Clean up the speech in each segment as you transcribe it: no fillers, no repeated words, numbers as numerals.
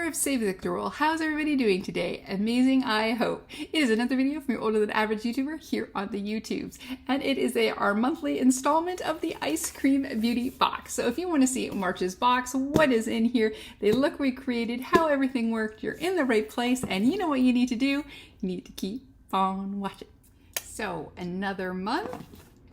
there of Save the World. How's everybody doing today? Amazing, I hope. It is another video from your older than average YouTuber here on the YouTubes. And it is our monthly installment of the Eyescream Beauty box. So if you want to see March's box, what is in here, the look we created, how everything worked, you're in the right place. And you know what you need to do? You need to keep on watching. So another month,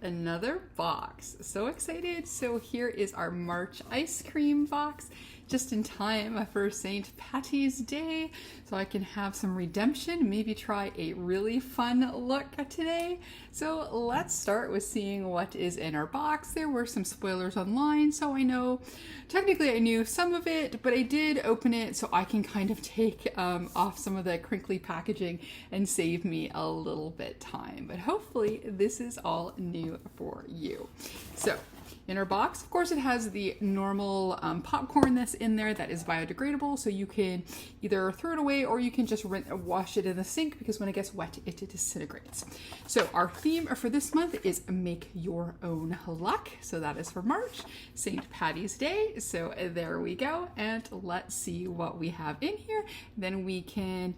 another box. So excited. So here is our March ice cream box, just in time for St. Patty's Day, so I can have some redemption, maybe try a really fun look today. So let's start with seeing what is in our box. There were some spoilers online, so I know, technically I knew some of it, but I did open it so I can kind of take off some of the crinkly packaging and save me a little bit time. But hopefully this is all new for you. So in our box, of course, it has the normal popcorn that's in there that is biodegradable, so you can either throw it away or you can just wash it in the sink, because when it gets wet, it disintegrates. So our theme for this month is make your own luck. So that is for March, St. Patty's Day. So there we go. And let's see what we have in here. Then we can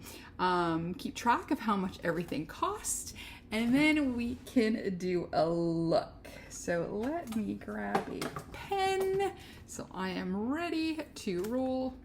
keep track of how much everything costs, and then we can do a look. So let me grab a pen so I am ready to roll.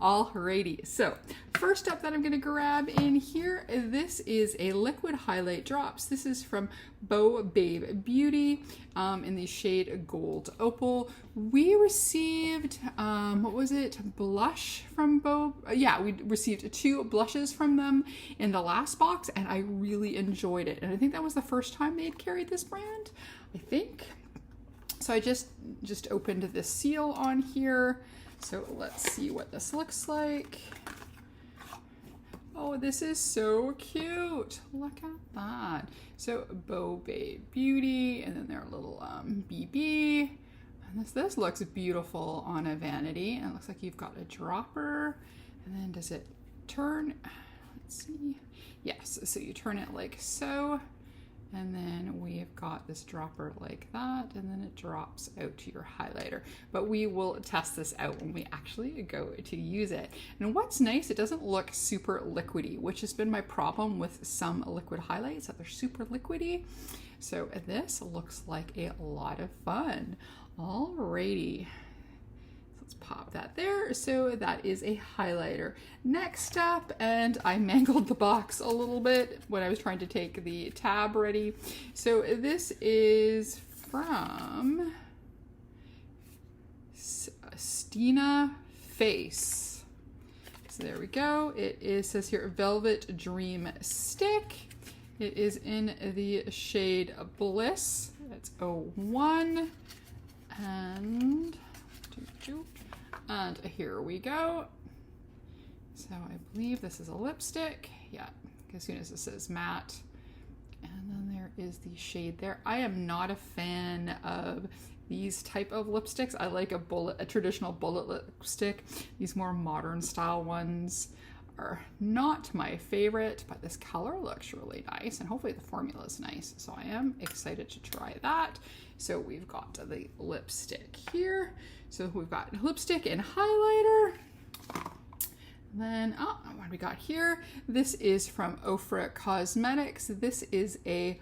Alrighty, so first up that I'm going to grab in here, this is a liquid highlight drops. This is from Bo Babe Beauty in the shade Gold Opal. We received, what was it, blush from Bo? Yeah, we received 2 blushes from them in the last box, and I really enjoyed it. And I think that was the first time they had carried this brand, I think. So I just opened this seal on here. So let's see what this looks like. Oh, this is so cute. Look at that. So Bo Babe Beauty, and then their little BB. And this looks beautiful on a vanity. And it looks like you've got a dropper. And then does it turn? Let's see. Yes, so you turn it like so. And then we've got this dropper like that, and then it drops out to your highlighter. But we will test this out when we actually go to use it. And what's nice, it doesn't look super liquidy, which has been my problem with some liquid highlights, that they're super liquidy. So this looks like a lot of fun. Alrighty. Let's pop that there. So that is a highlighter. Next up, and I mangled the box a little bit when I was trying to take the tab ready. So this is from Stina Face. So there we go. It says here Velvet Dream Stick. It is in the shade Bliss. That's 01. And here we go. So I believe this is a lipstick. Yeah, as soon as it says matte. And then there is the shade there. I am not a fan of these type of lipsticks. I like a traditional bullet lipstick. These more modern style ones are not my favorite, but this color looks really nice, and hopefully the formula is nice. So I am excited to try that. So we've got the lipstick here. So we've got lipstick and highlighter. Then, what do we got here? This is from OOOhH Cosmetics. This is a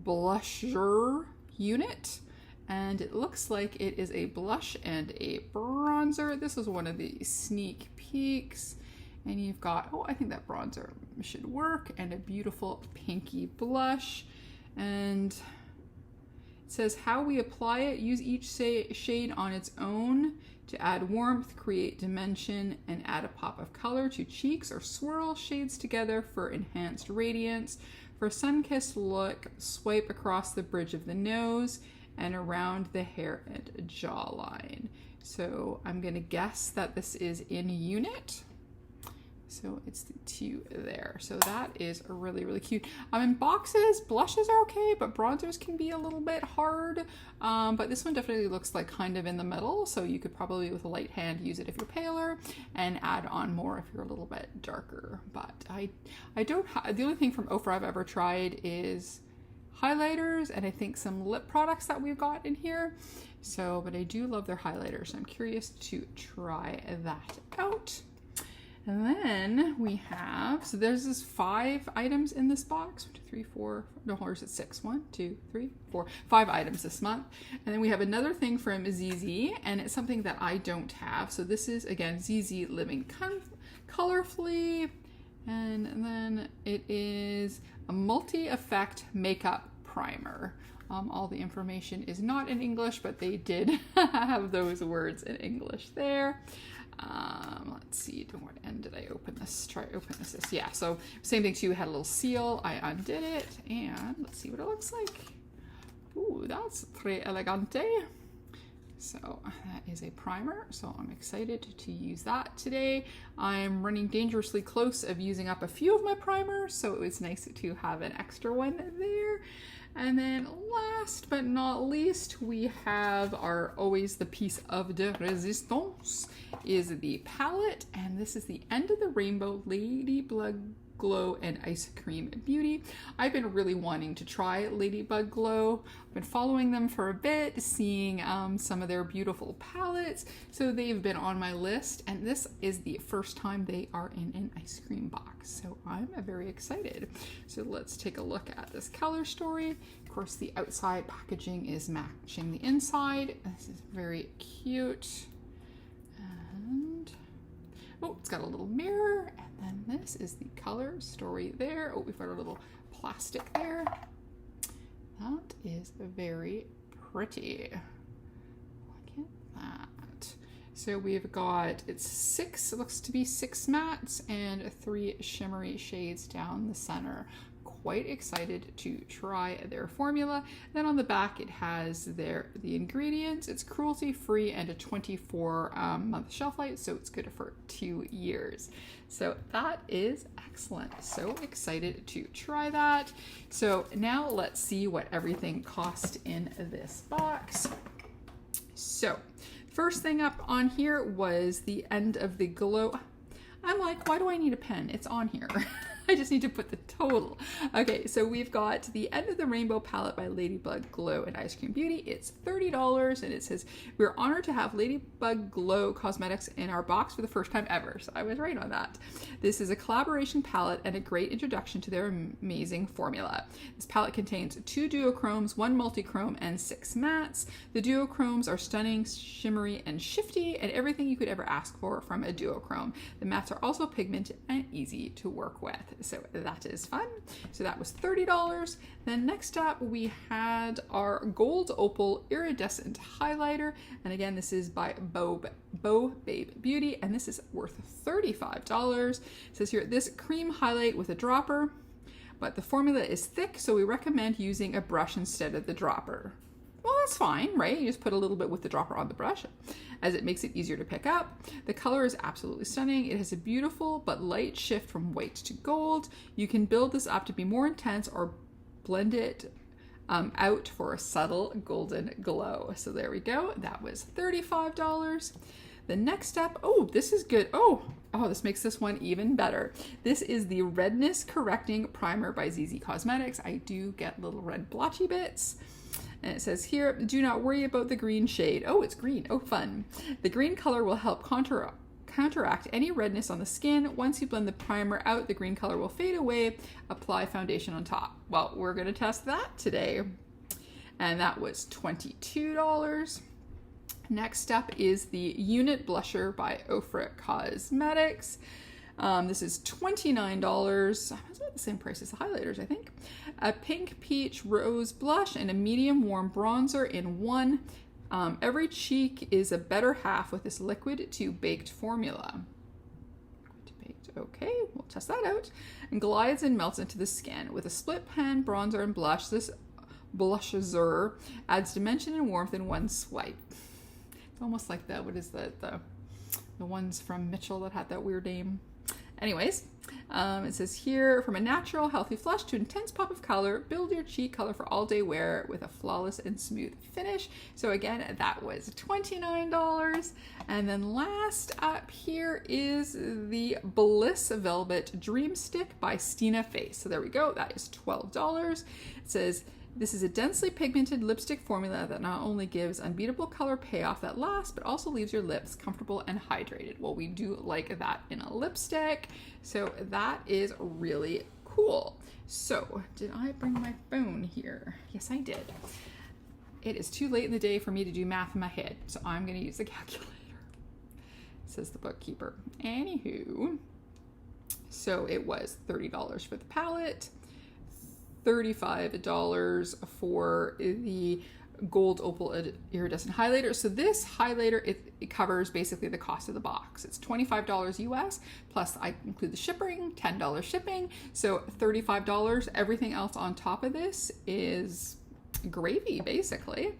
blusher unit, and it looks like it is a blush and a bronzer. This is one of the sneak peeks. And you've got, I think that bronzer should work, and a beautiful pinky blush. And it says how we apply it. Use each shade on its own to add warmth, create dimension, and add a pop of color to cheeks, or swirl shades together for enhanced radiance. For a sun-kissed look, swipe across the bridge of the nose and around the hair and jawline. So I'm going to guess that this is in unit. So it's the 2 there. So that is really, really cute. In boxes, blushes are okay, but bronzers can be a little bit hard. But this one definitely looks like kind of in the middle. So you could probably, with a light hand, use it if you're paler, and add on more if you're a little bit darker. But I don't, the only thing from OOOhH I've ever tried is highlighters, and I think some lip products that we've got in here. So, but I do love their highlighters. So I'm curious to try that out. And then we have, so there's this 5 items in this box. 1, 2, 3, 4, no, or is it 6? 1, 2, 3, 4, 5 items this month. And then we have another thing from ZZ, and it's something that I don't have. So this is, again, ZZ Living Colorfully. And then it is a multi-effect makeup primer. All the information is not in English, but they did have those words in English there. Let's see, what end did I open this? Try open this. Yeah, so same thing too, had a little seal. I undid it, and let's see what it looks like. Ooh, that's très elegante. So that is a primer, so I'm excited to use that today. I'm running dangerously close of using up a few of my primers, so it was nice to have an extra one there. And then last but not least, we have our always the piece of de resistance is the palette, and this is the End of the Rainbow Ladybug Glow and Ice Cream Beauty. I've been really wanting to try Ladybug Glow. I've been following them for a bit, seeing some of their beautiful palettes, so they've been on my list, and this is the first time they are in an ice cream box, so I'm very excited. So let's take a look at this color story. Of course, the outside packaging is matching the inside. This is very cute. And oh, it's got a little mirror, and then this is the color story there. Oh, we've got a little plastic there. That is very pretty. Look at that. So we've got, it's 6, it looks to be 6 mattes and 3 shimmery shades down the center. Quite excited to try their formula. Then on the back it has the ingredients. It's cruelty free and a 24-month shelf life, so it's good for 2 years. So that is excellent. So excited to try that. So now let's see what everything cost in this box. So first thing up on here was the End of the Glow. I'm like, why do I need a pen? It's on here. I just need to put the total. Okay, so we've got the End of the Rainbow palette by Ladybug Glow and Ice Cream Beauty. It's $30, and it says, we're honored to have Ladybug Glow Cosmetics in our box for the first time ever. So I was right on that. This is a collaboration palette and a great introduction to their amazing formula. This palette contains 2 duochromes, 1 multichrome, and 6 mattes. The duochromes are stunning, shimmery, and shifty, and everything you could ever ask for from a duochrome. The mattes are also pigmented and easy to work with. So that is fun. So that was $30. Then next up we had our Gold Opal Iridescent Highlighter. And again, this is by Bo Babe Beauty, and this is worth $35. It says here, this cream highlight with a dropper, but the formula is thick, so we recommend using a brush instead of the dropper. Well, that's fine, right? You just put a little bit with the dropper on the brush, as it makes it easier to pick up. The color is absolutely stunning. It has a beautiful but light shift from white to gold. You can build this up to be more intense or blend it out for a subtle golden glow. So there we go. That was $35. The next up, oh, this is good. Oh, this makes this one even better. This is the Redness Correcting Primer by ZZ Cosmetics. I do get little red blotchy bits. And it says here, do not worry about the green shade. Oh, it's green. Oh, fun. The green color will help counteract any redness on the skin. Once you blend the primer out, the green color will fade away. Apply foundation on top. Well, we're going to test that today. And that was $22. Next up is the Unit Blusher by OOOhH Cosmetics. This is $29. It's about the same price as the highlighters, I think. A pink peach rose blush and a medium warm bronzer in one. Every cheek is a better half with this liquid to baked formula. Okay, we'll test that out. And glides and melts into the skin. With a split pen, bronzer, and blush, this blusher adds dimension and warmth in one swipe. It's almost like the ones from Mitchell that had that weird name. Anyways, it says here, from a natural, healthy flush to intense pop of color, build your cheek color for all day wear with a flawless and smooth finish. So again, that was $29. And then last up here is the Bliss Velvet Dream Stick by Stina Face. So there we go, that is $12. It says, This is a densely pigmented lipstick formula that not only gives unbeatable color payoff that lasts, but also leaves your lips comfortable and hydrated. Well, we do like that in a lipstick, so that is really cool. So, did I bring my phone here? Yes, I did. It is too late in the day for me to do math in my head, so I'm going to use the calculator, says the bookkeeper. Anywho, so it was $30 for the palette, $35 for the gold opal iridescent highlighter. So this highlighter, it covers basically the cost of the box. It's $25 US, plus I include the shipping, $10 shipping, so $35. Everything else on top of this is gravy, basically.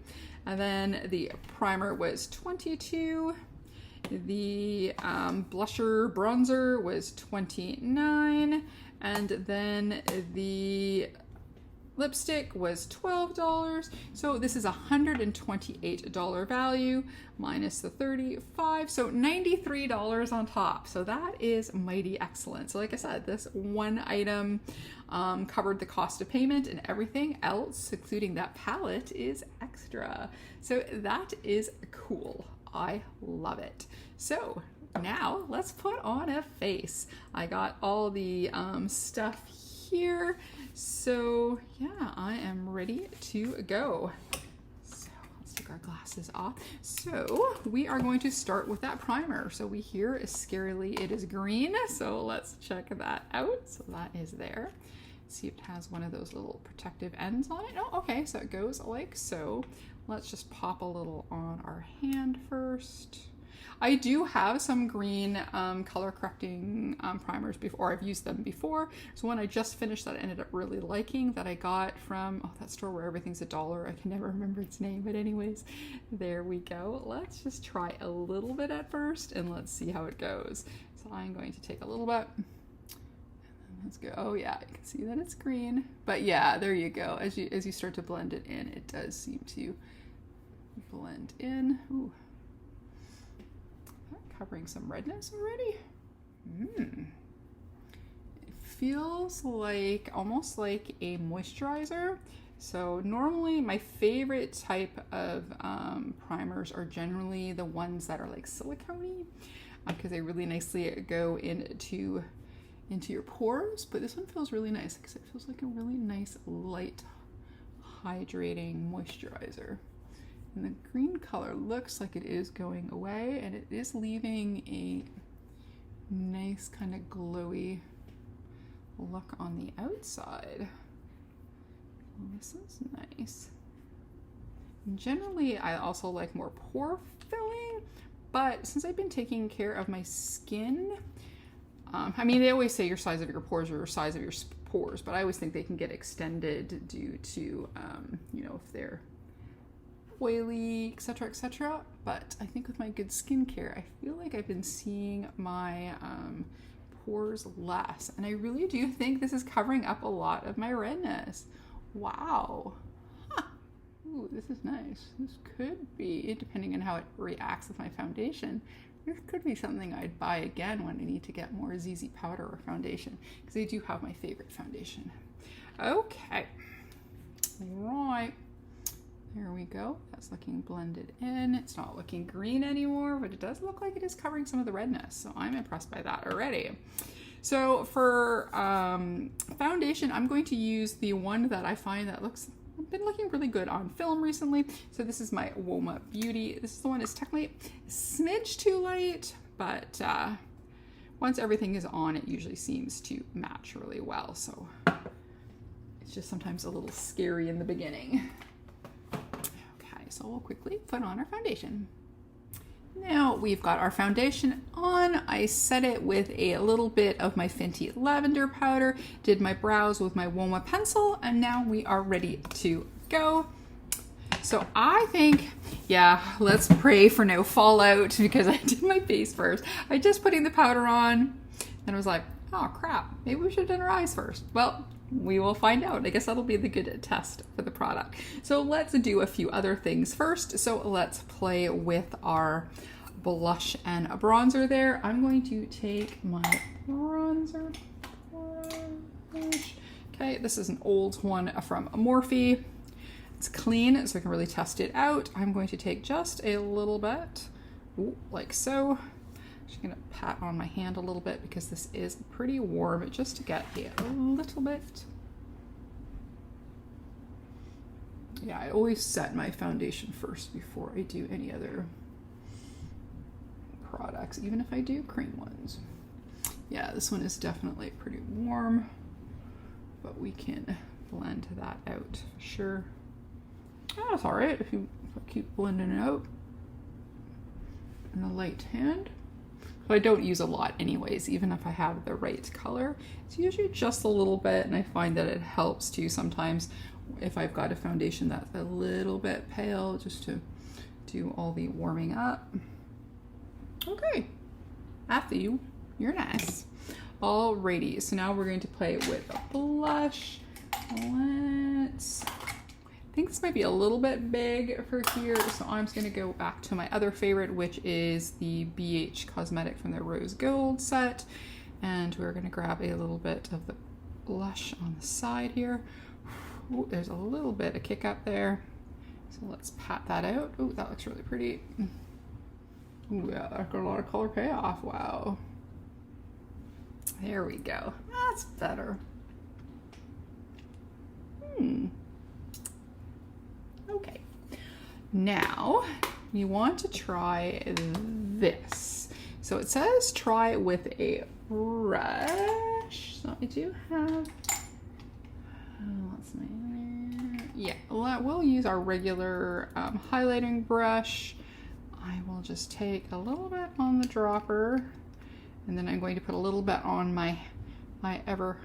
And then the primer was $22. The blusher bronzer was $29, and then the lipstick was $12. So this is $128 value minus the 35, so $93 on top. So that is mighty excellent. So like I said, this one item covered the cost of payment, and everything else, including that palette, is extra. So that is cool. I love it. So now let's put on a face. I got all the stuff here. So yeah, I am ready to go. So let's take our glasses off. So we are going to start with that primer. So we hear scarily it is green. So let's check that out. So that is there. See if it has one of those little protective ends on it. Oh, okay, so it goes like so. Let's just pop a little on our hand first. I do have some green color correcting primers before. I've used them before. There's one I just finished that I ended up really liking that I got from that store where everything's $1. I can never remember its name, but anyways, there we go. Let's just try a little bit at first and let's see how it goes. So I'm going to take a little bit. Let's go. Oh yeah, you can see that it's green. But yeah, there you go. As you start to blend it in, it does seem to blend in. Ooh. Covering some redness already. It feels like almost like a moisturizer. So normally my favorite type of primers are generally the ones that are like silicone-y because they really nicely go into your pores, but this one feels really nice because it feels like a really nice light hydrating moisturizer. And the green color looks like it is going away, and it is leaving a nice kind of glowy look on the outside. This is nice. And generally, I also like more pore filling, but since I've been taking care of my skin, I mean, they always say your size of your pores or your size of your pores, but I always think they can get extended due to, you know, if they're oily, etc., etc. But I think with my good skincare, I feel like I've been seeing my pores less, and I really do think this is covering up a lot of my redness. Wow. Huh. Ooh, this is nice. This could be, depending on how it reacts with my foundation, this could be something I'd buy again when I need to get more ZZ powder or foundation, because they do have my favorite foundation. Okay. All right. There we go. That's looking blended in. It's not looking green anymore, but it does look like it is covering some of the redness. So I'm impressed by that already. So for foundation, I'm going to use the one that I find that been looking really good on film recently. So this is my OOOhH Beauty. This is the one that's technically a smidge too light, but once everything is on, it usually seems to match really well. So it's just sometimes a little scary in the beginning. So we'll quickly put on our foundation. Now we've got our foundation on. I set it with a little bit of my Fenty lavender powder, did my brows with my OOOhH pencil, and now we are ready to go. So I think, yeah, let's pray for no fallout because I did my face first. I just putting the powder on and I was like, oh crap, maybe we should have done our eyes first. Well, we will find out. I guess that'll be the good test for the product. So let's do a few other things first. So let's play with our blush and a bronzer there. I'm going to take my bronzer brush. Okay, this is an old one from Morphe. it's clean, so I can really test it out. I'm going to take just a little bit, like so. Just gonna pat on my hand a little bit because this is pretty warm, just to get a little bit. Yeah, I always set my foundation first before I do any other products, even if I do cream ones. Yeah, this one is definitely pretty warm, but we can blend that out for sure. Oh, that's all right if you keep blending it out in a light hand. So I don't use a lot anyways, even if I have the right color. It's usually just a little bit, and I find that it helps too sometimes if I've got a foundation that's a little bit pale, just to do all the warming up. Okay, after you, you're nice. Alrighty, so now we're going to play with a blush. I think this might be a little bit big for here, so I'm just going to go back to my other favorite, which is the BH Cosmetic from their Rose Gold set. And we're going to grab a little bit of the blush on the side here. Ooh, there's a little bit of kick up there. So let's pat that out. Oh, that looks really pretty. Ooh, yeah, that's got a lot of color payoff. Wow. There we go. That's better. Okay, now you want to try this. So it says try with a brush. So I do have, we'll use our regular highlighting brush. I will just take a little bit on the dropper, and then I'm going to put a little bit on my ever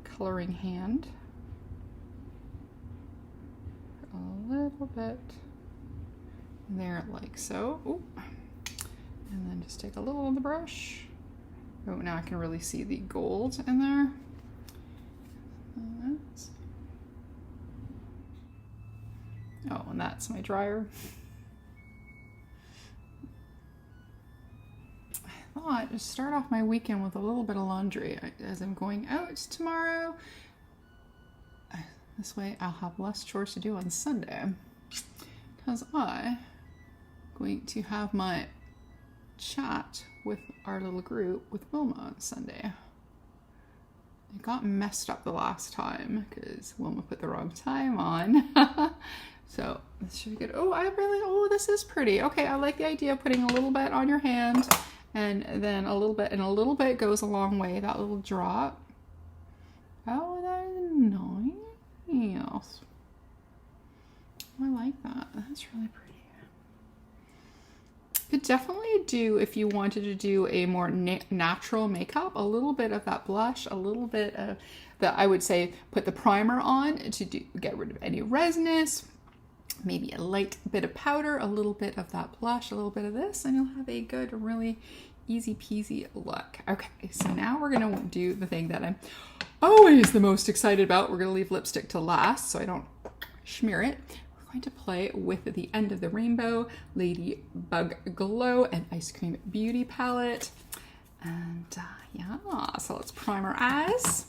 coloring hand. A little bit there, like so. Ooh. And then just take a little of the brush. Oh, now I can really see the gold in there. Oh, and that's my dryer. I thought I'd just start off my weekend with a little bit of laundry as I'm going out tomorrow. This way I'll have less chores to do on Sunday, because I'm going to have my chat with our little group with Wilma on Sunday. It got messed up the last time because Wilma put the wrong time on. So this should be good. Oh, this is pretty. Okay, I like the idea of putting a little bit on your hand and then a little bit, and a little bit goes a long way, that little drop. Oh, that is nice. Yes. I like that. That's really pretty. Could definitely do, if you wanted to do a more natural makeup, a little bit of that blush, a little bit of that, I would say put the primer on to get rid of any redness, maybe a light bit of powder, a little bit of that blush, a little bit of this, and you'll have a good, really easy peasy look. Okay, so now we're gonna do the thing that I'm always the most excited about. We're gonna leave lipstick to last so I don't smear it. We're going to play with the End of the Rainbow Ladybug Glow and Ice Cream Beauty Palette. And yeah, so let's prime our eyes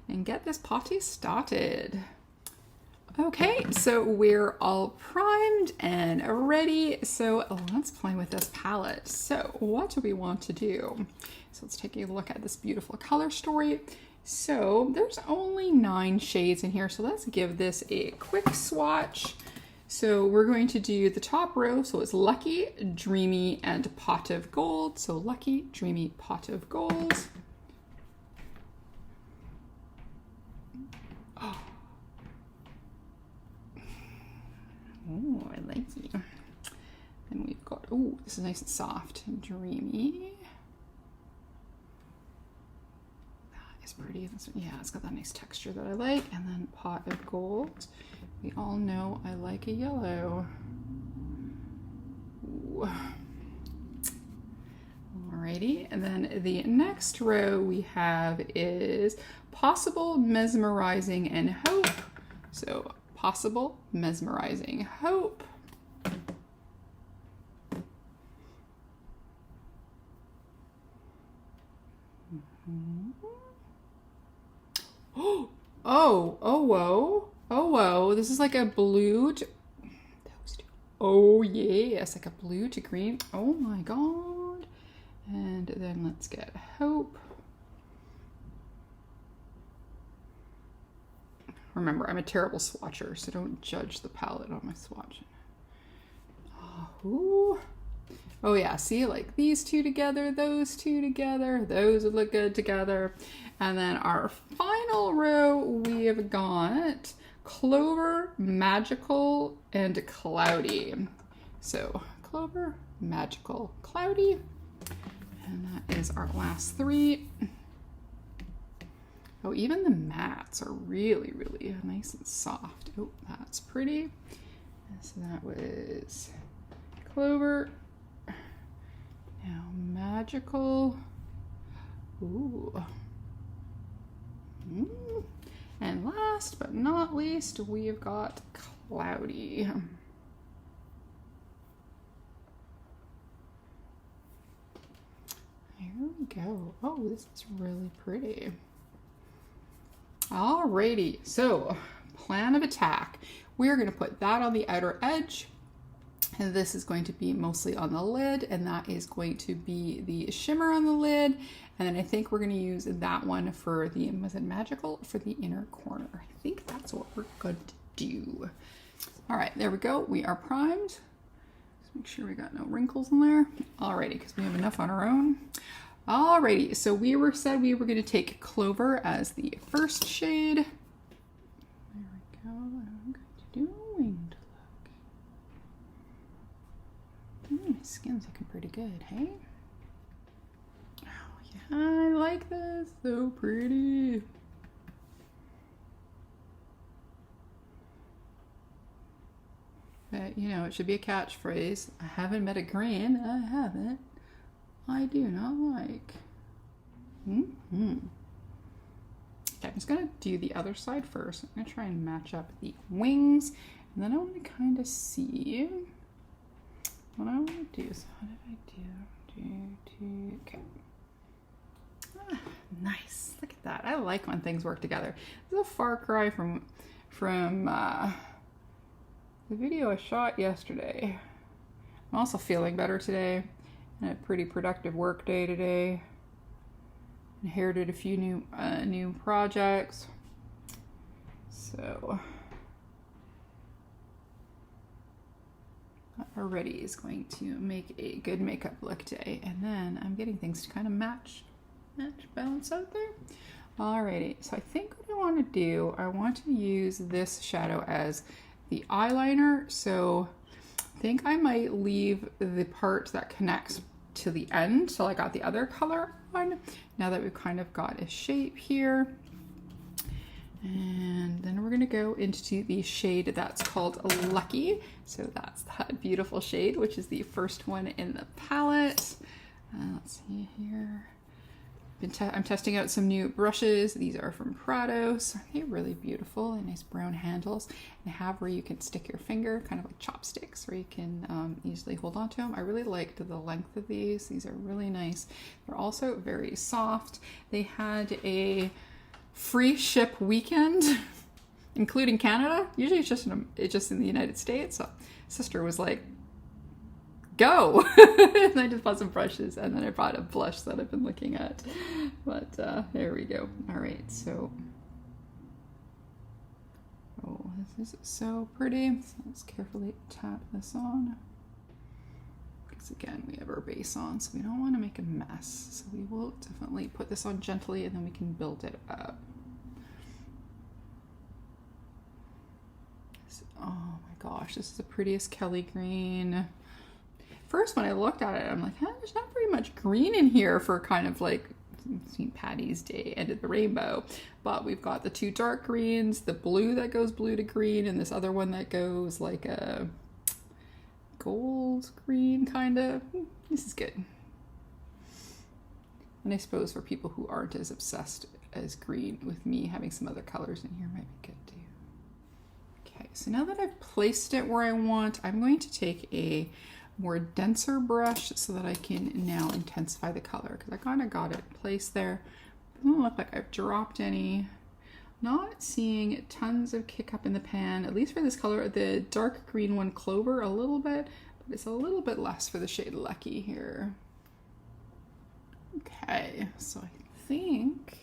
and get this party started. Okay, so we're all primed and ready. So let's play with this palette. So what do we want to do? So let's take a look at this beautiful color story. So there's only 9 shades in here. So let's give this a quick swatch. So we're going to do the top row. So it's Lucky, Dreamy, and Pot of Gold. So Lucky, Dreamy, Pot of Gold. Oh, I like it. Then we've got, oh, this is nice and soft and dreamy. That is pretty. Yeah, it's got that nice texture that I like. And then Pot of Gold. We all know I like a yellow. Ooh. Alrighty, and then the next row we have is Possible, Mesmerizing, and Hope. So Possible, Mesmerizing, Hope. Oh, whoa. Oh, whoa, this is like a blue to, oh yes, like a blue to green. Oh my God. And then let's get Hope. Remember, I'm a terrible swatcher, so don't judge the palette on my swatch. Oh, oh yeah, see, like these two together, those two together, those would look good together. And then our final row, we have got Clover, Magical, and Cloudy. So Clover, Magical, Cloudy. And that is our last three. Oh, even the mattes are really, really nice and soft. Oh, that's pretty. So that was Clover. Now Magical. Ooh. And last but not least, we've got Cloudy. Here we go. Oh, this is really pretty. Alrighty, so plan of attack. We're going to put that on the outer edge. And this is going to be mostly on the lid, and that is going to be the shimmer on the lid. And then I think we're going to use that one for the, was it Magical? For the inner corner. I think that's what we're going to do. All right, there we go. We are primed. Just make sure we got no wrinkles in there. Alrighty, because we have enough on our own. Alrighty, so said we were going to take Clover as the first shade. There we go. I'm going to do a winged look. My skin's looking pretty good, hey? Oh yeah, I like this. So pretty. But you know, it should be a catchphrase. I haven't met a green. I haven't. I do not like. Okay, I'm just gonna do the other side first. I'm gonna try and match up the wings, and then I want to kind of see what I want to do. So how did I do? Okay. Ah, nice. Look at that. I like when things work together. This is a far cry from the video I shot yesterday. I'm also feeling better today. I had a pretty productive work day today. Inherited a few new projects. So that already is going to make a good makeup look day. And then I'm getting things to kind of match, balance out there. Alrighty, so I think what I want to do, I want to use this shadow as the eyeliner. So I think I might leave the part that connects to the end till I got the other color on, now that we've kind of got a shape here. And then we're going to go into the shade that's called Lucky. So that's that beautiful shade, which is the first one in the palette. Let's see here. I'm testing out some new brushes. These are from Prado. So they're really beautiful and nice brown handles. And have where you can stick your finger, kind of like chopsticks, where you can easily hold on to them. I really liked the length of these. These are really nice. They're also very soft. They had a free ship weekend, including Canada. Usually it's just in the United States. So sister was like, go. And I just bought some brushes, and then I bought a blush that I've been looking at. But there we go. All right, so this is so pretty. So let's carefully tap this on, because again we have our base on, so we don't want to make a mess. So we will definitely put this on gently, and then we can build it up. Oh my gosh, this is the prettiest Kelly green. First, when I looked at it, I'm like, there's not very much green in here for kind of like St. Patty's Day, end of the rainbow. But we've got the two dark greens, the blue that goes blue to green, and this other one that goes like a gold green kind of. This is good. And I suppose for people who aren't as obsessed as green with me, having some other colors in here might be good too. Okay, so now that I've placed it where I want, I'm going to take a more denser brush so that I can now intensify the color, because I kind of got it placed there. It doesn't look like I've dropped any. Not seeing tons of kick up in the pan, at least for this color. The dark green one, Clover, a little bit, but it's a little bit less for the shade Lucky here. Okay, so I think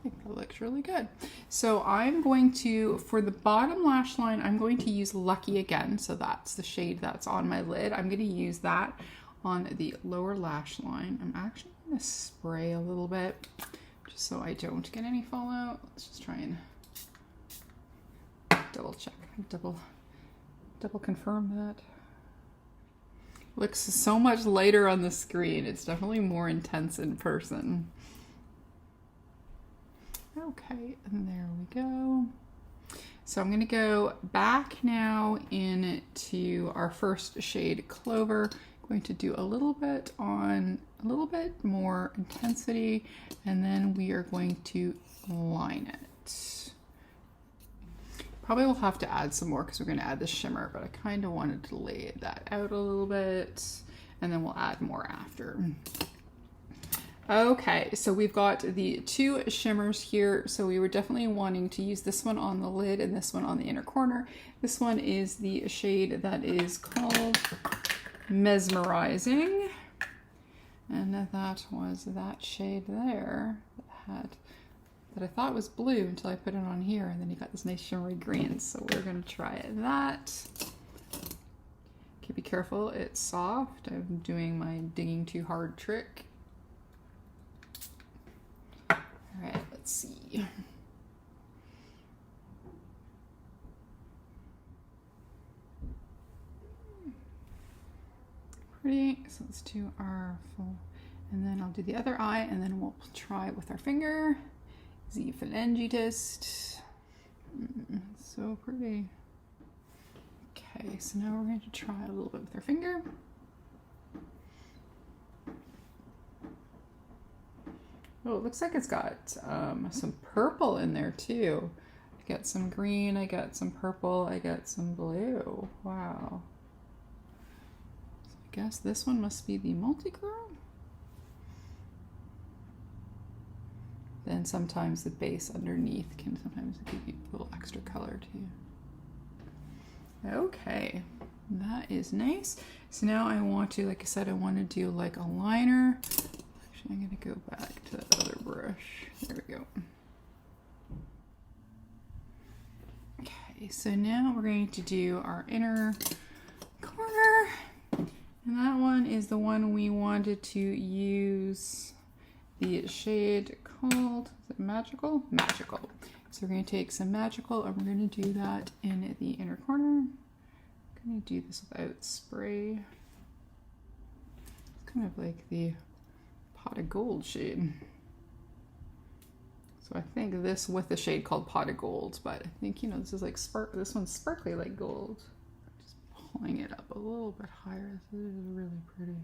that looks really good. So I'm going to, for the bottom lash line, I'm going to use Lucky again. So that's the shade that's on my lid. I'm going to use that on the lower lash line. I'm actually going to spray a little bit just so I don't get any fallout. Let's just try and double check, double confirm that. Looks so much lighter on the screen. It's definitely more intense in person. Okay, and there we go. So I'm going to go back now into our first shade, Clover. I'm going to do a little bit more intensity, and then we are going to line it. Probably will have to add some more because we're going to add the shimmer, but I kind of wanted to lay that out a little bit, and then we'll add more after. Okay, so we've got the two shimmers here. So we were definitely wanting to use this one on the lid and this one on the inner corner. This one is the shade that is called Mesmerizing. And that was that shade there that I thought was blue until I put it on here, and then you got this nice shimmery green. So we're gonna try that. Okay, be careful, it's soft. I'm doing my digging too hard trick. All right, let's see. Pretty, so let's do our full, and then I'll do the other eye, and then we'll try it with our finger. Z phalangitis. So pretty. Okay, so now we're going to try a little bit with our finger. Oh, it looks like it's got some purple in there too. I got some green, I got some purple, I got some blue. Wow. So I guess this one must be the multi-chrome. Then sometimes the base underneath can sometimes give you a little extra color too. Okay, that is nice. So now I want to, like I said, I want to do like a liner. Actually, I'm going to go back to that other brush. There we go. Okay, so now we're going to do our inner corner. And that one is the one we wanted to use the shade called, is it Magical? Magical. So we're going to take some Magical and we're going to do that in the inner corner. I'm going to do this without spray. It's kind of like the Pot of Gold shade. So I think this with the shade called Pot of Gold, but I think, you know, this is like this one's sparkly like gold. Just pulling it up a little bit higher. This is really pretty.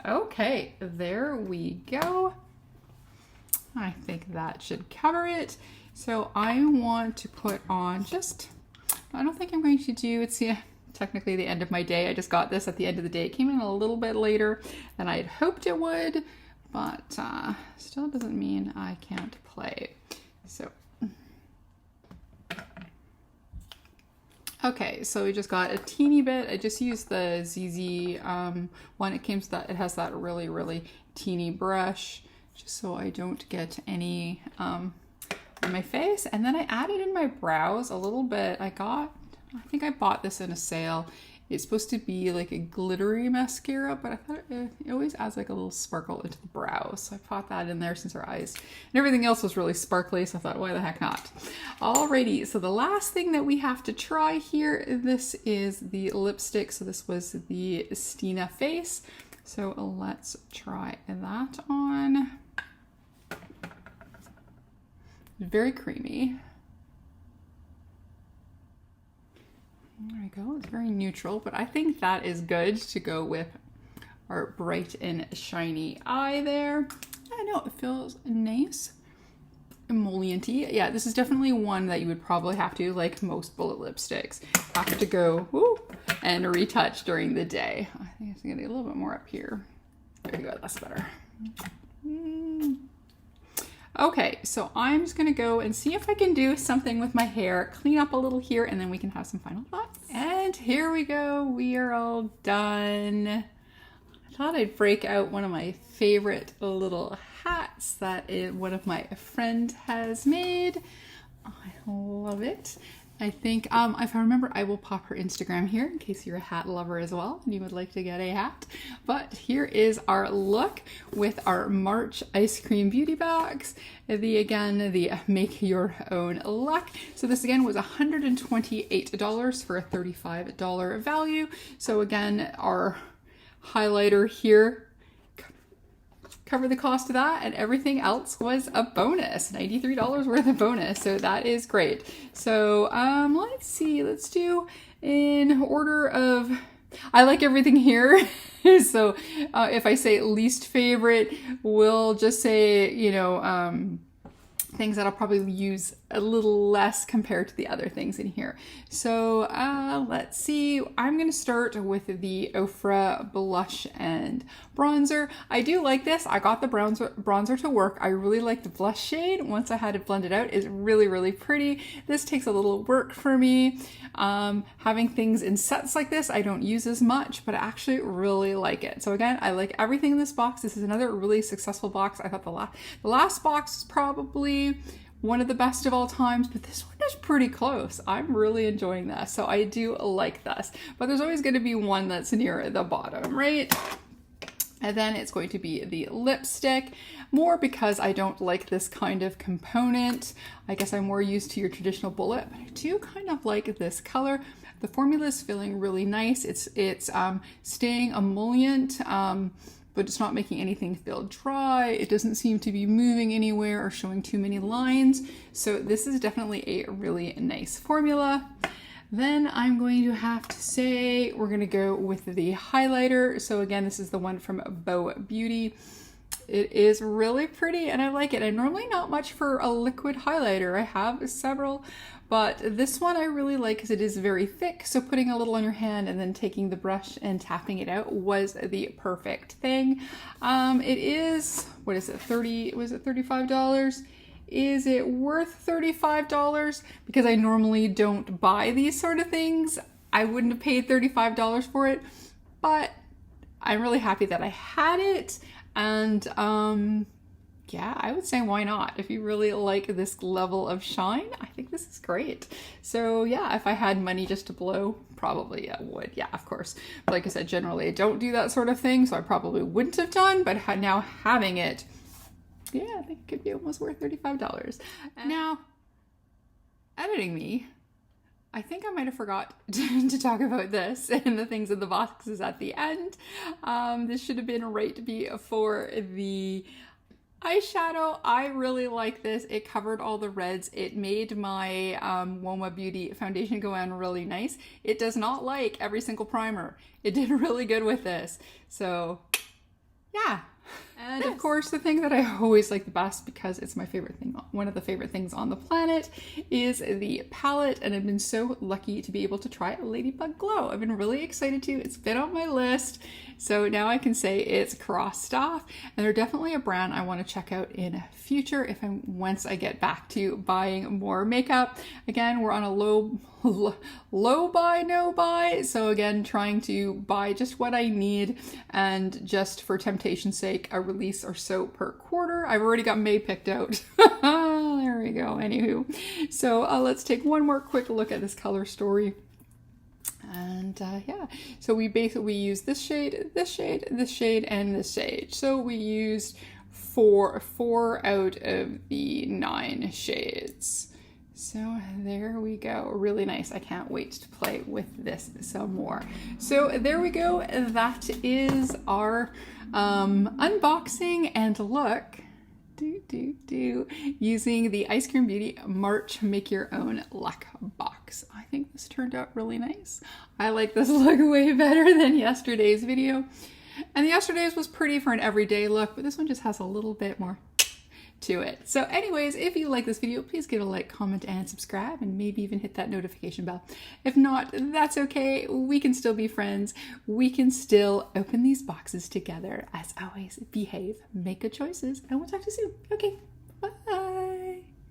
Okay, there we go. I think that should cover it. So I want to put on just, I don't think I'm going to do, it's technically the end of my day. I just got this at the end of the day. It came in a little bit later than I had hoped it would, but still doesn't mean I can't play. So, okay, so we just got a teeny bit. I just used the ZZ one. It has that really, really teeny brush, just so I don't get any on my face. And then I added in my brows a little bit. I think I bought this in a sale. It's supposed to be like a glittery mascara, but I thought it always adds like a little sparkle into the brows. So I put that in there since our eyes and everything else was really sparkly. So I thought, why the heck not? Alrighty, so the last thing that we have to try here, this is the lipstick. So this was the Stina Face. So let's try that on. Very creamy. There we go, it's very neutral, but I think that is good to go with our bright and shiny eye there. I know, it feels nice, emollient-y. Yeah, this is definitely one that you would probably have to, like most bullet lipsticks, have to go and retouch during the day. I think it's gonna get a little bit more up here. There you go, that's better. Okay, so I'm just gonna go and see if I can do something with my hair, clean up a little here, and then we can have some final thoughts. And here we go, we are all done. I thought I'd break out one of my favorite little hats that one of my friends has made. I love it. I think, if I remember, I will pop her Instagram here in case you're a hat lover as well and you would like to get a hat. But here is our look with our March ice cream beauty box. The make your own luck. So this again was $128 for a $35 value. So again, our highlighter here cover the cost of that, and everything else was a bonus, $93 worth of bonus. So that is great. So let's see, let's do in order of, I like everything here. So if I say least favorite, we'll just say, you know, things that I'll probably use a little less compared to the other things in here. So let's see, I'm gonna start with the Ofra blush and bronzer. I do like this. I got the bronzer to work. I really like the blush shade. Once I had it blended out, it's really, really pretty. This takes a little work for me. Having things in sets like this, I don't use as much, but I actually really like it. So again, I like everything in this box. This is another really successful box. I thought the last box is probably one of the best of all times, but this one is pretty close. I'm really enjoying this. So I do like this, but there's always going to be one that's near the bottom, right? And then it's going to be the lipstick, more because I don't like this kind of component. I guess I'm more used to your traditional bullet, but I do kind of like this color. The formula is feeling really nice. It's staying emollient, but it's not making anything feel dry. It doesn't seem to be moving anywhere or showing too many lines. So this is definitely a really nice formula. Then I'm going to have to say we're going to go with the highlighter. So again, this is the one from Bow Beauty. It is really pretty and I like it. I'm normally not much for a liquid highlighter. I have several, but this one I really like because it is very thick. So putting a little on your hand and then taking the brush and tapping it out was the perfect thing. It is, what is it, was it $35? Is it worth $35? Because I normally don't buy these sort of things. I wouldn't have paid $35 for it, but I'm really happy that I had it. And yeah, I would say why not? If you really like this level of shine, I think this is great. So yeah, if I had money just to blow, probably I would. Yeah, of course. But like I said, generally I don't do that sort of thing, so I probably wouldn't have done, but now having it, yeah, I think it could be almost worth $35. Now, editing me, I think I might have forgot to talk about this and the things in the boxes at the end. This should have been right before the eyeshadow. I really like this. It covered all the reds. It made my Woma Beauty foundation go on really nice. It does not like every single primer. It did really good with this. So yeah. And of course, the thing that I always like the best, because it's my favorite thing, one of the favorite things on the planet, is the palette. And I've been so lucky to be able to try Ladybug Glow. I've been really excited to. It's been on my list. So now I can say it's crossed off. And they're definitely a brand I want to check out in future once I get back to buying more makeup. Again, we're on a low buy, no buy. So again, trying to buy just what I need, and just for temptation's sake, a release or so per quarter. I've already got May picked out. There we go. Anywho, so let's take one more quick look at this color story. And yeah, so we use this shade, this shade, this shade, and this shade. So we used four out of the 9 shades. So there we go. Really nice. I can't wait to play with this some more. So there we go. That is our unboxing and look using the Eyescream Beauty March Make Your Own Luck box. I think this turned out really nice. I like this look way better than yesterday's video. And yesterday's was pretty for an everyday look, but this one just has a little bit more to it. So anyways, if you like this video, please give it a like, comment, and subscribe, and maybe even hit that notification bell. If not, that's okay. We can still be friends. We can still open these boxes together. As always, behave, make good choices, and we'll talk to you soon. Okay,